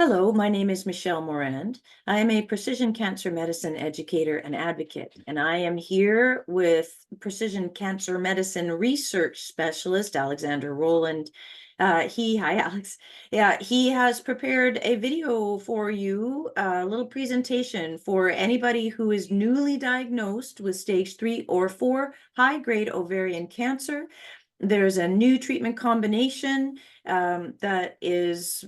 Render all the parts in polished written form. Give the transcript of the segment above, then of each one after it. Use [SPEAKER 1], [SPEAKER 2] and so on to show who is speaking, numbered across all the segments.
[SPEAKER 1] Hello, my name is Michelle Morand. I am a precision cancer medicine educator and advocate, and I am here with precision cancer medicine research specialist Alexander Rolland. Hi Alex. Yeah, he has prepared a video for you, a little presentation for anybody who is newly diagnosed with stage 3 or 4 high-grade ovarian cancer. There's a new treatment combination that is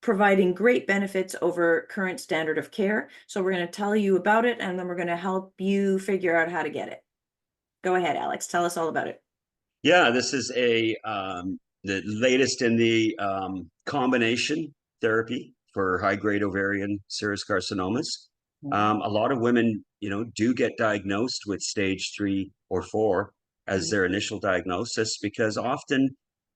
[SPEAKER 1] providing great benefits over current standard of care. So we're going to tell you about it, and then we're going to help you figure out how to get it. Go ahead, Alex. Tell us all about it.
[SPEAKER 2] Yeah, this is the latest in the combination therapy for high-grade ovarian serous carcinomas. A lot of women, do get diagnosed with stage 3 or 4 as their initial diagnosis because often,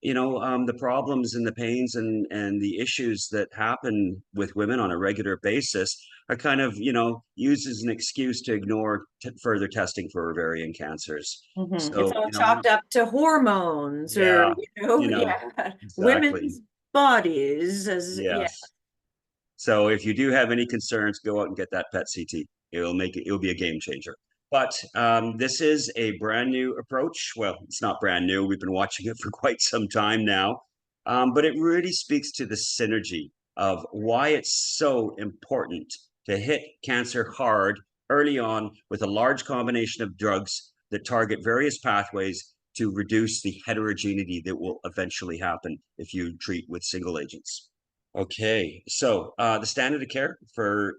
[SPEAKER 2] the problems and the pains and the issues that happen with women on a regular basis are kind of, used as an excuse to ignore further testing for ovarian cancers.
[SPEAKER 1] It's
[SPEAKER 2] So,
[SPEAKER 1] all chalked up to hormones or,
[SPEAKER 2] yeah,
[SPEAKER 1] yeah,
[SPEAKER 2] exactly.
[SPEAKER 1] women's bodies as, yeah.
[SPEAKER 2] Yes. So if you do have any concerns, go out and get that PET CT. It'll be a game changer. But this is a brand new approach. Well, it's not brand new. We've been watching it for quite some time now. But it really speaks to the synergy of why it's so important to hit cancer hard early on with a large combination of drugs that target various pathways to reduce the heterogeneity that will eventually happen if you treat with single agents. Okay, so the standard of care for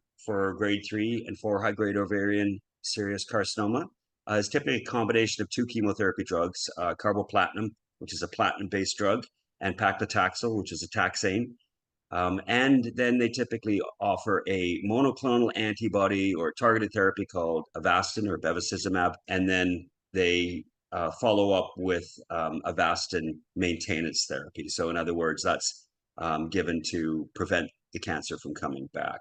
[SPEAKER 2] grade 3 and 4 high-grade ovarian serous carcinoma is typically a combination of two chemotherapy drugs, carboplatin, which is a platinum-based drug, and paclitaxel, which is a taxane. And then they typically offer a monoclonal antibody or targeted therapy called Avastin or bevacizumab, and then they follow up with Avastin maintenance therapy. So in other words, that's given to prevent the cancer from coming back.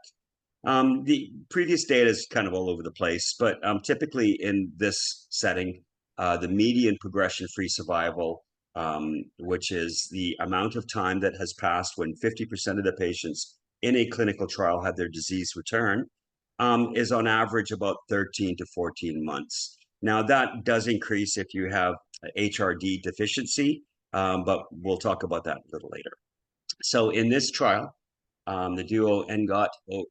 [SPEAKER 2] The previous data is kind of all over the place, but typically in this setting, the median progression-free survival, which is the amount of time that has passed when 50% of the patients in a clinical trial had their disease return, is on average about 13 to 14 months. Now, that does increase if you have HRD deficiency, but we'll talk about that a little later. So in this trial, the duo NGOT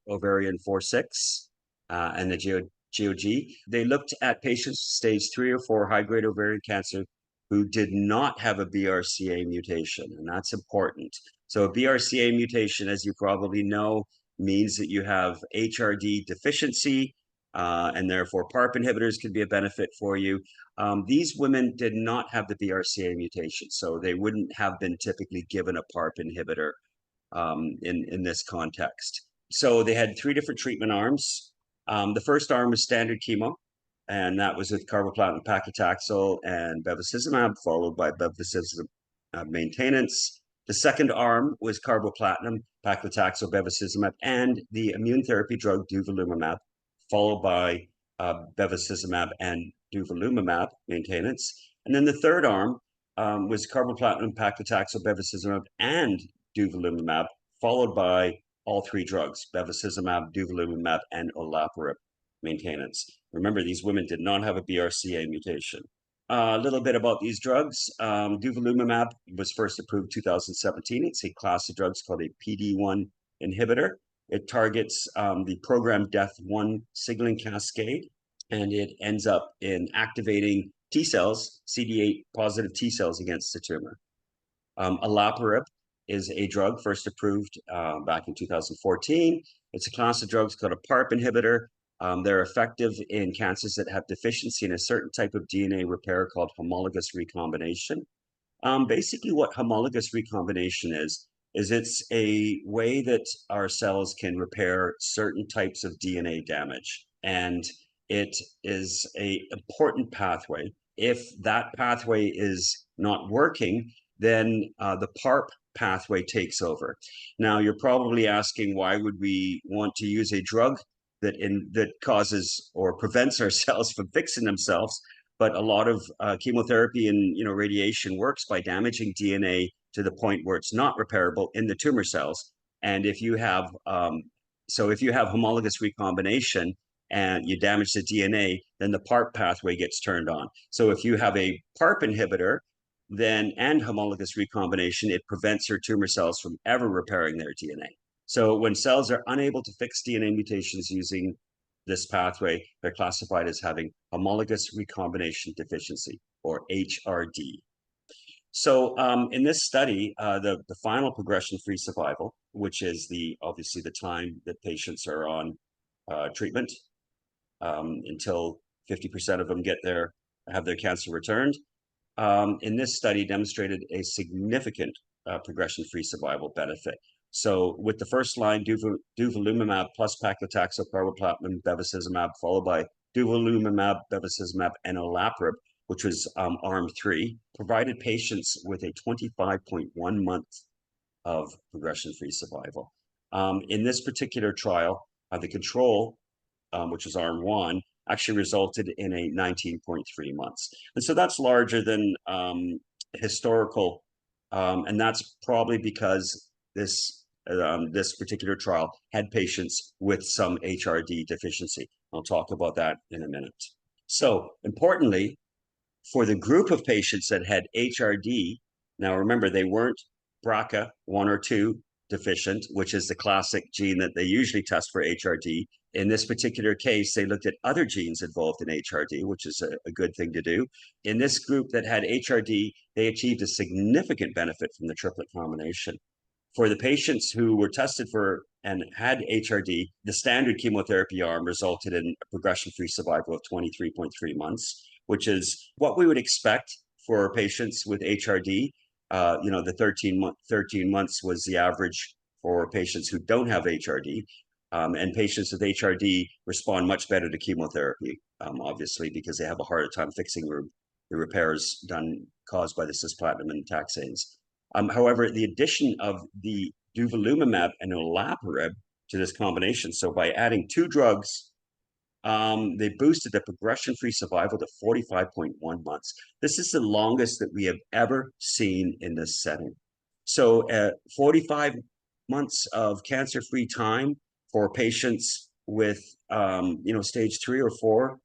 [SPEAKER 2] ovarian 4/6 and the GOG, they looked at patients stage 3 or 4 high-grade ovarian cancer who did not have a BRCA mutation, and that's important. So a BRCA mutation, as you probably know, means that you have HRD deficiency, and therefore Parp inhibitors could be a benefit for you. These women did not have the BRCA mutation, so they wouldn't have been typically given a Parp inhibitor in this context. So they had 3 different treatment arms. The first arm was standard chemo, and that was with carboplatin, paclitaxel, and bevacizumab, followed by bevacizumab maintenance. The second arm was carboplatin, paclitaxel, bevacizumab, and the immune therapy drug Durvalumab, followed by bevacizumab and Durvalumab maintenance. And then the third arm was carboplatin, paclitaxel, bevacizumab, and Durvalumab, followed by all 3 drugs, bevacizumab, Durvalumab, and Olaparib maintenance. Remember, these women did not have a BRCA mutation. A little bit about these drugs. Durvalumab was first approved 2017. It's a class of drugs called a PD-1 inhibitor. It targets the programmed Death-1 signaling cascade, and it ends up in activating T cells, CD8 positive T cells against the tumor. Olaparib is a drug first approved back in 2014. It's a class of drugs called a Parp inhibitor. They're effective in cancers that have deficiency in a certain type of DNA repair called homologous recombination. Basically, what homologous recombination is it's a way that our cells can repair certain types of DNA damage. And it is an important pathway. If that pathway is not working, then the Parp pathway takes over. Now, you're probably asking, why would we want to use a drug that causes or prevents our cells from fixing themselves? But a lot of chemotherapy and radiation works by damaging DNA to the point where it's not repairable in the tumor cells. And if you have, if you have homologous recombination and you damage the DNA, then the Parp pathway gets turned on. So if you have a Parp inhibitor, then and homologous recombination, it prevents your tumor cells from ever repairing their DNA. So when cells are unable to fix DNA mutations using this pathway, they're classified as having homologous recombination deficiency, or HRD. So in this study, the final progression-free survival, which is obviously the time that patients are on treatment until 50% of them have their cancer returned, in this study demonstrated a significant progression-free survival benefit. So with the first line, Durvalumab plus paclitaxel, carboplatin, bevacizumab, followed by Durvalumab, bevacizumab, and Olaparib, which was arm 3, provided patients with a 25.1 month of progression-free survival. In this particular trial, the control, which was arm 1, actually resulted in a 19.3 months. And so that's larger than historical, and that's probably because this particular trial had patients with some HRD deficiency. I'll talk about that in a minute. So importantly, for the group of patients that had HRD, now remember, they weren't BRCA 1 or 2 deficient, which is the classic gene that they usually test for HRD. In this particular case, they looked at other genes involved in HRD, which is a good thing to do. In this group that had HRD, they achieved a significant benefit from the triplet combination. For the patients who were tested for and had HRD, the standard chemotherapy arm resulted in a progression-free survival of 23.3 months, which is what we would expect for patients with HRD. The 13 months was the average for patients who don't have HRD. And patients with HRD respond much better to chemotherapy, obviously, because they have a harder time fixing the repairs caused by the cisplatin and taxanes. However, the addition of the Durvalumab and Olaparib to this combination, so by adding 2 drugs, they boosted the progression-free survival to 45.1 months. This is the longest that we have ever seen in this setting. So 45 months of cancer-free time for patients with, stage 3 or 4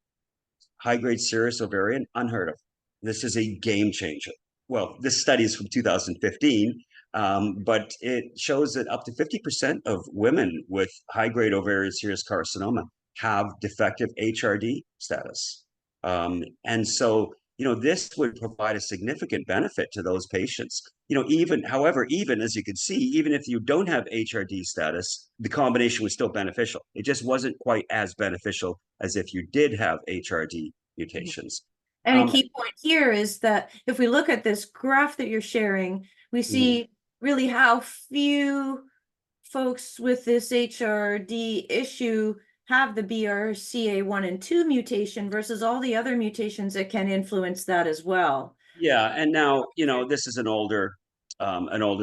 [SPEAKER 2] high-grade serous ovarian, unheard of. This is a game changer. Well, this study is from 2015, but it shows that up to 50% of women with high-grade ovarian serous carcinoma have defective HRD status. And so, this would provide a significant benefit to those patients. However, even as you can see, even if you don't have HRD status, the combination was still beneficial. It just wasn't quite as beneficial as if you did have HRD mutations.
[SPEAKER 1] And a key point here is that if we look at this graph that you're sharing, we see really how few folks with this HRD issue have the BRCA1 and 2 mutation versus all the other mutations that can influence that as well.
[SPEAKER 2] Yeah, and now, this is an older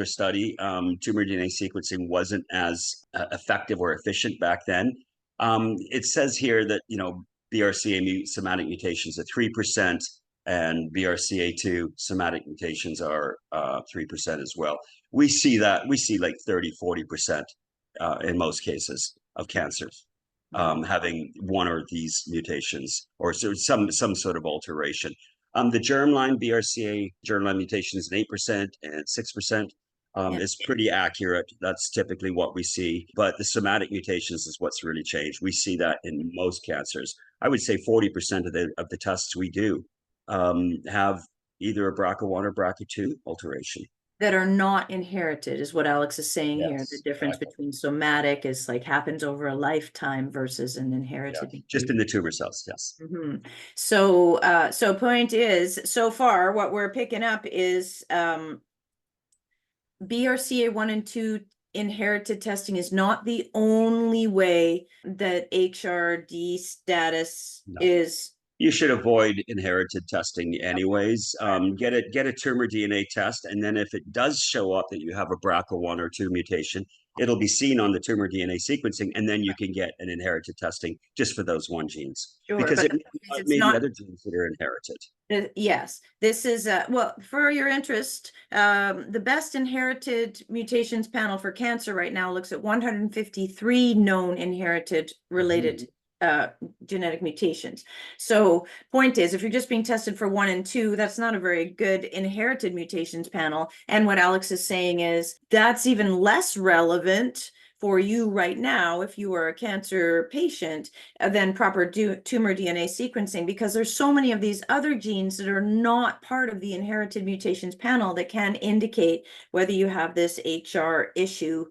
[SPEAKER 2] study. Tumor DNA sequencing wasn't as effective or efficient back then. It says here that, BRCA somatic mutations are 3%, and BRCA2 somatic mutations are 3% as well. We see like 30, 40% in most cases of cancers having one or these mutations or some sort of alteration. The germline BRCA germline mutation is 8% and 6%. Is pretty accurate. That's typically what we see. But the somatic mutations is what's really changed. We see that in most cancers. I would say 40% of the tests we do have either a BRCA1 or BRCA2 alteration.
[SPEAKER 1] That are not inherited is what Alex is saying here. The difference between somatic is happens over a lifetime versus an inherited.
[SPEAKER 2] Just in the tumor cells, yes.
[SPEAKER 1] So point is, so far what we're picking up is BRCA1 and 2 inherited testing is not the only way that HRD status is.
[SPEAKER 2] You should avoid inherited testing anyways. Get a tumor DNA test, and then if it does show up that you have a BRCA1 or 2 mutation, it'll be seen on the tumor DNA sequencing, and then you can get an inherited testing just for those one genes.
[SPEAKER 1] Sure,
[SPEAKER 2] Because
[SPEAKER 1] but
[SPEAKER 2] it
[SPEAKER 1] it's
[SPEAKER 2] may be
[SPEAKER 1] not.
[SPEAKER 2] other genes that are inherited.
[SPEAKER 1] Yes, this is, well, for your interest, the best inherited mutations panel for cancer right now looks at 153 known inherited related genetic mutations. So point is, if you're just being tested for 1 and 2, that's not a very good inherited mutations panel. And what Alex is saying is that's even less relevant for you right now, if you are a cancer patient, than proper tumor DNA sequencing, because there's so many of these other genes that are not part of the inherited mutations panel that can indicate whether you have this HR issue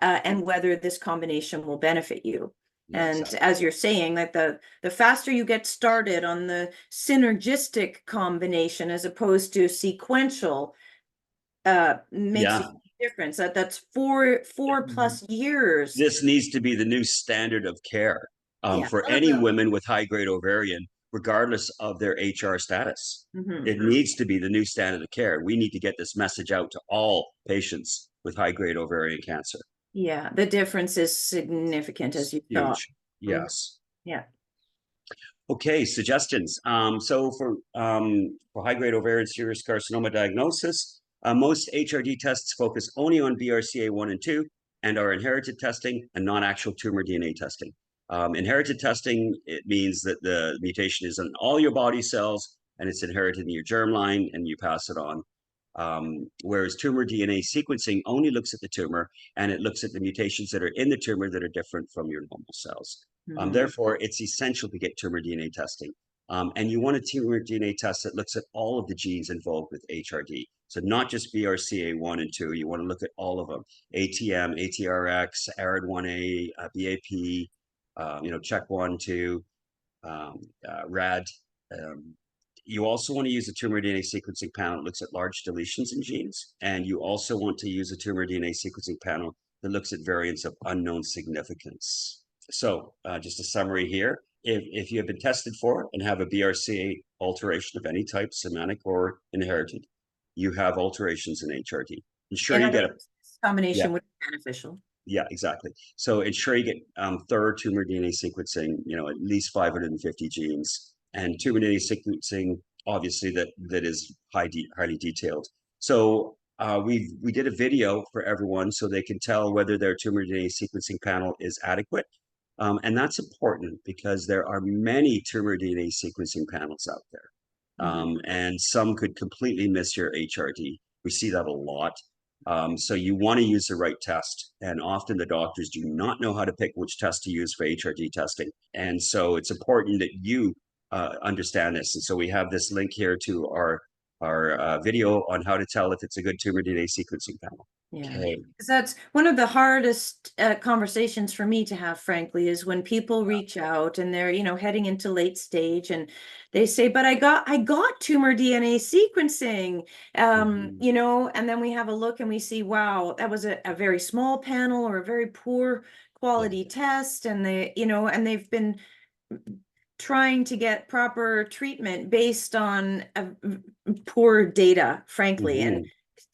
[SPEAKER 1] and whether this combination will benefit you.
[SPEAKER 2] Yeah,
[SPEAKER 1] And
[SPEAKER 2] exactly.
[SPEAKER 1] as you're saying, that the faster you get started on the synergistic combination as opposed to sequential makes a
[SPEAKER 2] Yeah.
[SPEAKER 1] huge difference. That's four plus years.
[SPEAKER 2] This needs to be the new standard of care
[SPEAKER 1] Yeah.
[SPEAKER 2] for any women with high-grade ovarian, regardless of their HR status. It needs to be the new standard of care. We need to get this message out to all patients with high-grade ovarian cancer.
[SPEAKER 1] Yeah, the difference is significant, as you saw.
[SPEAKER 2] Huge. Yes.
[SPEAKER 1] Yeah.
[SPEAKER 2] Okay, suggestions. So for high-grade ovarian serous carcinoma diagnosis, most HRD tests focus only on BRCA1 and 2 and are inherited testing and non-actual tumor DNA testing. Inherited testing, it means that the mutation is in all your body cells and it's inherited in your germline and you pass it on. Whereas tumor DNA sequencing only looks at the tumor and it looks at the mutations that are in the tumor that are different from your normal cells. Therefore, it's essential to get tumor DNA testing. And you want a tumor DNA test that looks at all of the genes involved with HRD. So not just BRCA1 and 2, you want to look at all of them. ATM, ATRX, ARID1A, BAP, CHEK1, 2, RAD. You also want to use a tumor DNA sequencing panel that looks at large deletions in genes. And you also want to use a tumor DNA sequencing panel that looks at variants of unknown significance. So just a summary here. If you have been tested for and have a BRCA alteration of any type, somatic or inherited, you have alterations in HRD. Ensure you get a
[SPEAKER 1] combination would be beneficial.
[SPEAKER 2] Yeah, exactly. So ensure you get thorough tumor DNA sequencing, at least 550 genes, and tumor DNA sequencing, obviously, that is highly detailed. So we did a video for everyone so they can tell whether their tumor DNA sequencing panel is adequate. And that's important because there are many tumor DNA sequencing panels out there. And some could completely miss your HRD. We see that a lot. So you want to use the right test. And often the doctors do not know how to pick which test to use for HRD testing. And so it's important that you understand this. And so we have this link here to our video on how to tell if it's a good tumor DNA sequencing panel.
[SPEAKER 1] Yeah,
[SPEAKER 2] okay.
[SPEAKER 1] Because that's one of the hardest conversations for me to have, frankly, is when people reach out and they're, heading into late stage and they say, but I got tumor DNA sequencing, and then we have a look and we see, wow, that was a very small panel or a very poor quality test. And and they've been trying to get proper treatment based on poor data, frankly. And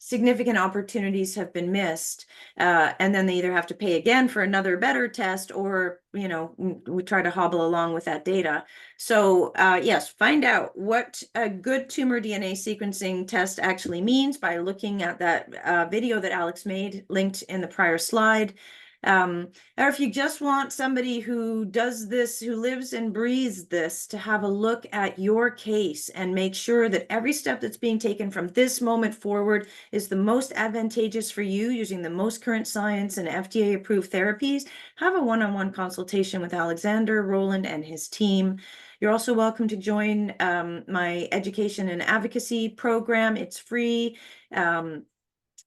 [SPEAKER 1] significant opportunities have been missed, and then they either have to pay again for another better test, or we try to hobble along with that data. So yes, find out what a good tumor DNA sequencing test actually means by looking at that video that Alex made, linked in the prior slide. Or if you just want somebody who does this, who lives and breathes this, to have a look at your case and make sure that every step that's being taken from this moment forward is the most advantageous for you, using the most current science and FDA-approved therapies, have a one-on-one consultation with Alexander, Rolland, and his team. You're also welcome to join my education and advocacy program. It's free.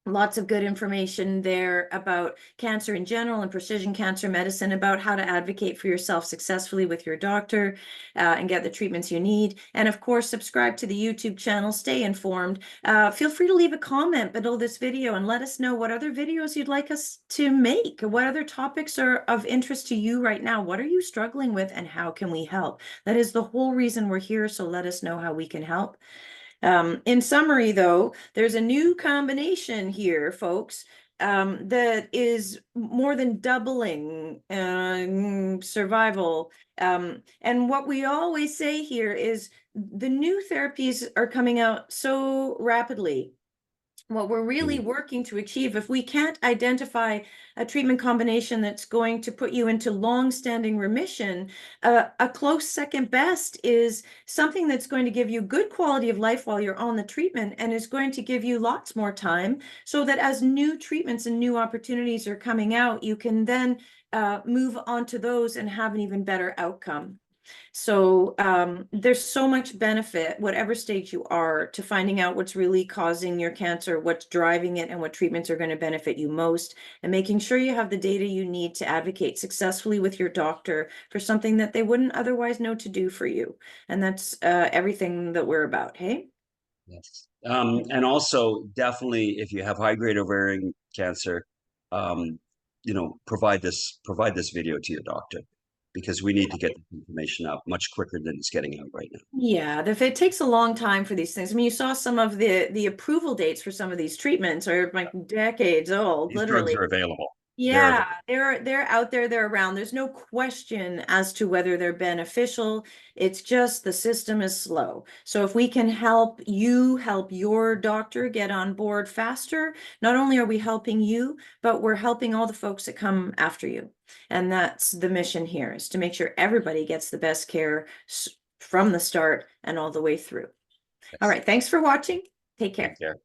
[SPEAKER 1] Lots of good information there about cancer in general and precision cancer medicine, about how to advocate for yourself successfully with your doctor and get the treatments you need. And of course, subscribe to the YouTube channel, stay informed. Feel free to leave a comment below this video and let us know what other videos you'd like us to make. What other topics are of interest to you right now? What are you struggling with and how can we help? That is the whole reason we're here, so let us know how we can help. In summary, though, there's a new combination here, folks. that is more than doubling survival. And what we always say here is the new therapies are coming out so rapidly. What we're really working to achieve, if we can't identify a treatment combination that's going to put you into long-standing remission, a close second best is something that's going to give you good quality of life while you're on the treatment and is going to give you lots more time, so that as new treatments and new opportunities are coming out, you can then move on to those and have an even better outcome. So there's so much benefit, whatever stage you are, to finding out what's really causing your cancer, what's driving it, and what treatments are going to benefit you most, and making sure you have the data you need to advocate successfully with your doctor for something that they wouldn't otherwise know to do for you. And that's everything that we're about, hey?
[SPEAKER 2] Yes. And also definitely if you have high-grade ovarian cancer, provide this video to your doctor, because we need to get the information out much quicker than it's getting out right now.
[SPEAKER 1] Yeah, it takes a long time for these things. I mean, you saw some of the approval dates for some of these treatments are like decades old,
[SPEAKER 2] These drugs
[SPEAKER 1] literally.
[SPEAKER 2] are available.
[SPEAKER 1] Yeah, they're out there, they're around. There's no question as to whether they're beneficial. It's just the system is slow. So if we can help you help your doctor get on board faster, not only are we helping you, but we're helping all the folks that come after you. And that's the mission here, is to make sure everybody gets the best care from the start and all the way through. All right, thanks for watching. Take care.
[SPEAKER 2] Take care.